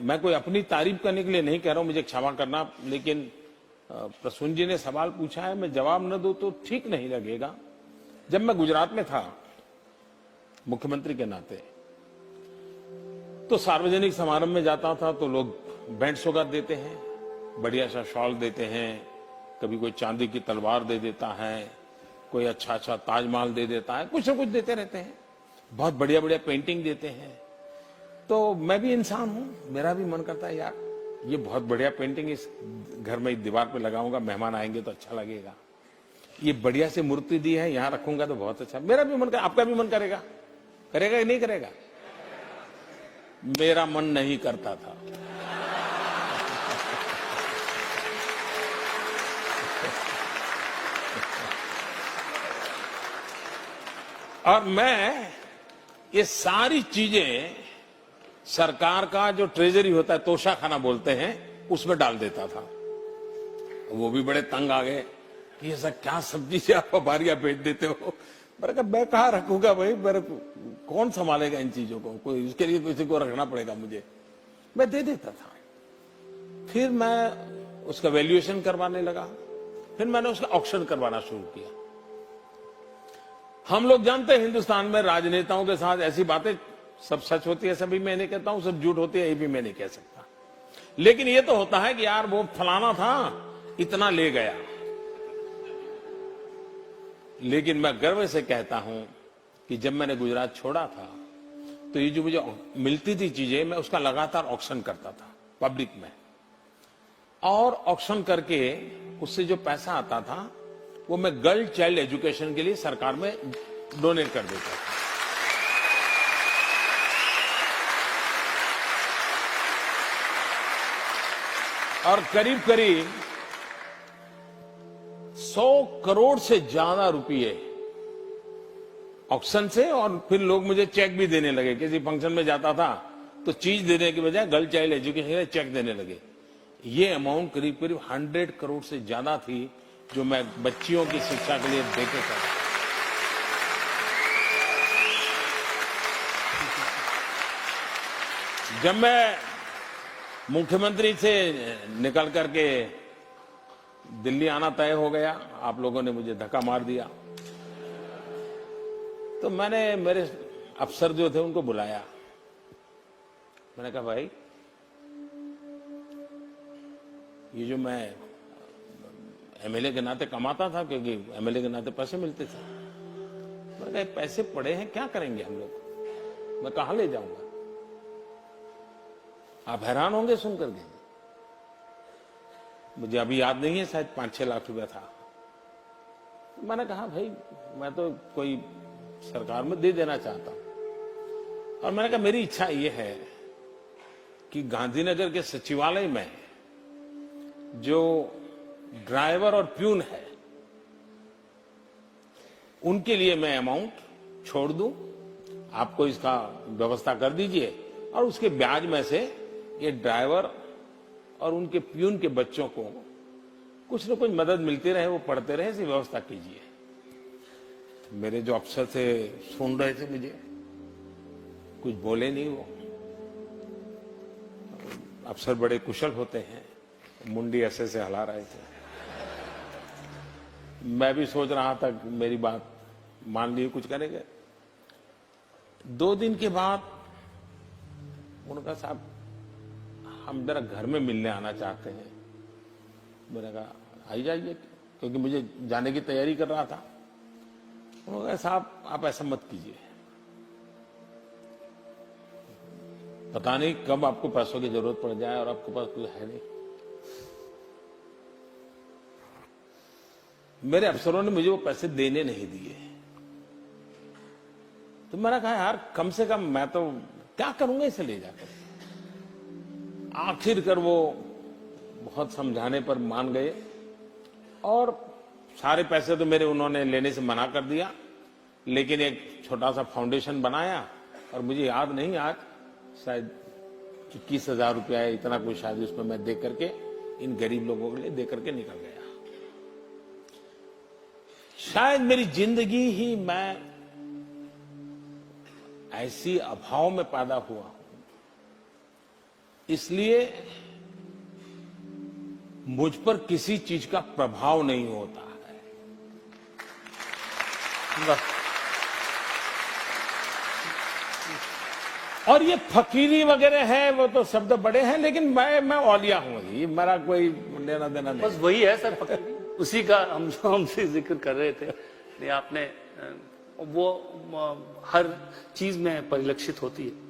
मैं कोई अपनी तारीफ करने के लिए नहीं कह रहा हूं, मुझे क्षमा करना, लेकिन प्रसून जी ने सवाल पूछा है, मैं जवाब न दूं तो ठीक नहीं लगेगा। जब मैं गुजरात में था मुख्यमंत्री के नाते, तो सार्वजनिक समारंभ में जाता था तो लोग बैंड सौगात देते हैं, बढ़िया सा शॉल देते हैं, कभी कोई चांदी की तलवार दे देता है, कोई अच्छा अच्छा ताजमहल दे देता है, कुछ न कुछ देते रहते हैं, बहुत बढ़िया बढ़िया पेंटिंग देते हैं। तो मैं भी इंसान हूं, मेरा भी मन करता है यार ये बहुत बढ़िया पेंटिंग इस घर में दीवार पे लगाऊंगा, मेहमान आएंगे तो अच्छा लगेगा। ये बढ़िया से मूर्ति दी है, यहां रखूंगा तो बहुत अच्छा। मेरा भी मन कर, आपका भी मन करेगा, करेगा कि नहीं करेगा? मेरा मन नहीं करता था। और मैं ये सारी चीजें सरकार का जो ट्रेजरी होता है, तोशाखाना बोलते हैं, उसमें डाल देता था। वो भी बड़े तंग आ गए कि ये सब क्या सब्जी से आप बारियां बेच देते हो। मैंने कहा मैं कहाँ रखूंगा भाई, मेरे कौन संभालेगा इन चीजों को, कोई इसके लिए किसी को रखना पड़ेगा मुझे। मैं दे देता था। फिर मैं उसका वैल्यूएशन करवाने लगा, फिर मैंने उसका ऑक्शन करवाना शुरू किया। हम लोग जानते हैं हिंदुस्तान में राजनेताओं के साथ ऐसी बातें सब सच होती है, सभी मैं नहीं कहता हूं, सब झूठ होती है, ये भी मैं नहीं कह सकता। लेकिन ये तो होता है कि यार वो फलाना था, इतना ले गया। लेकिन मैं गर्व से कहता हूं कि जब मैंने गुजरात छोड़ा था तो ये जो मुझे मिलती थी चीजें, मैं उसका लगातार ऑक्शन करता था पब्लिक में, और ऑक्शन करके उससे जो पैसा आता था वो मैं गर्ल चाइल्ड एजुकेशन के लिए सरकार में डोनेट कर देता था। और करीब करीब 100 करोड़ से ज्यादा रुपये ऑक्शन से, और फिर लोग मुझे चेक भी देने लगे। किसी फंक्शन में जाता था तो चीज देने के बजाय गर्ल चाइल्ड एजुकेशन के चेक देने लगे। ये अमाउंट करीब करीब 100 करोड़ से ज्यादा थी जो मैं बच्चियों की शिक्षा के लिए देके था। जब मैं मुख्यमंत्री से निकल करके दिल्ली आना तय हो गया, आप लोगों ने मुझे धक्का मार दिया, तो मैंने मेरे अफसर जो थे उनको बुलाया। मैंने कहा भाई ये जो मैं एमएलए के नाते कमाता था, क्योंकि एमएलए के नाते पैसे मिलते थे, मैंने कहा पैसे पड़े हैं, क्या करेंगे हम लोग, मैं कहां ले जाऊंगा? आप हैरान होंगे सुनकर के, मुझे अभी याद नहीं है, शायद 5-6 लाख रुपया था। मैंने कहा भाई मैं तो कोई सरकार में दे देना चाहता हूं। और मैंने कहा मेरी इच्छा यह है कि गांधीनगर के सचिवालय में जो ड्राइवर और प्यून है उनके लिए मैं अमाउंट छोड़ दूं, आपको इसका व्यवस्था कर दीजिए, और उसके ब्याज में से ये ड्राइवर और उनके प्यून के बच्चों को कुछ न कुछ मदद मिलती रहे, वो पढ़ते रहे, ऐसी व्यवस्था कीजिए। मेरे जो अफसर थे सुन रहे थे मुझे, कुछ बोले नहीं। वो अफसर बड़े कुशल होते हैं, मुंडी ऐसे से हिला रहे थे। मैं भी सोच रहा था कि मेरी बात मान ली, कुछ करेंगे। 2 दिन के बाद उन्होंने कहा साहब हम जरा घर में मिलने आना चाहते हैं। मैंने कहा आई जाइए, क्योंकि मुझे जाने की तैयारी कर रहा था। उन्होंने कहा साहब आप ऐसा मत कीजिए, पता नहीं कब आपको पैसों की जरूरत पड़ जाए और आपके पास कुछ है नहीं। मेरे अफसरों ने मुझे वो पैसे देने नहीं दिए, तो मैंने कहा यार कम से कम मैं तो क्या करूंगा इसे ले जाकर। आखिरकार वो बहुत समझाने पर मान गए, और सारे पैसे तो मेरे उन्होंने लेने से मना कर दिया, लेकिन एक छोटा सा फाउंडेशन बनाया, और मुझे याद नहीं आज शायद 21,000 रुपया है, इतना कुछ शायद उसमें मैं दे करके इन गरीब लोगों के लिए दे करके निकल गया। शायद मेरी जिंदगी ही मैं ऐसी अभाव में पैदा हुआ हूं, इसलिए मुझ पर किसी चीज का प्रभाव नहीं होता है। वाह। और ये फकीरी वगैरह है, वो तो शब्द बड़े हैं, लेकिन मैं औलिया हूं जी, मेरा कोई लेना देना नहीं। बस वही है सर, फकीरी उसी का हमसे जिक्र कर रहे थे। नहीं, आपने वो हर चीज में परिलक्षित होती है।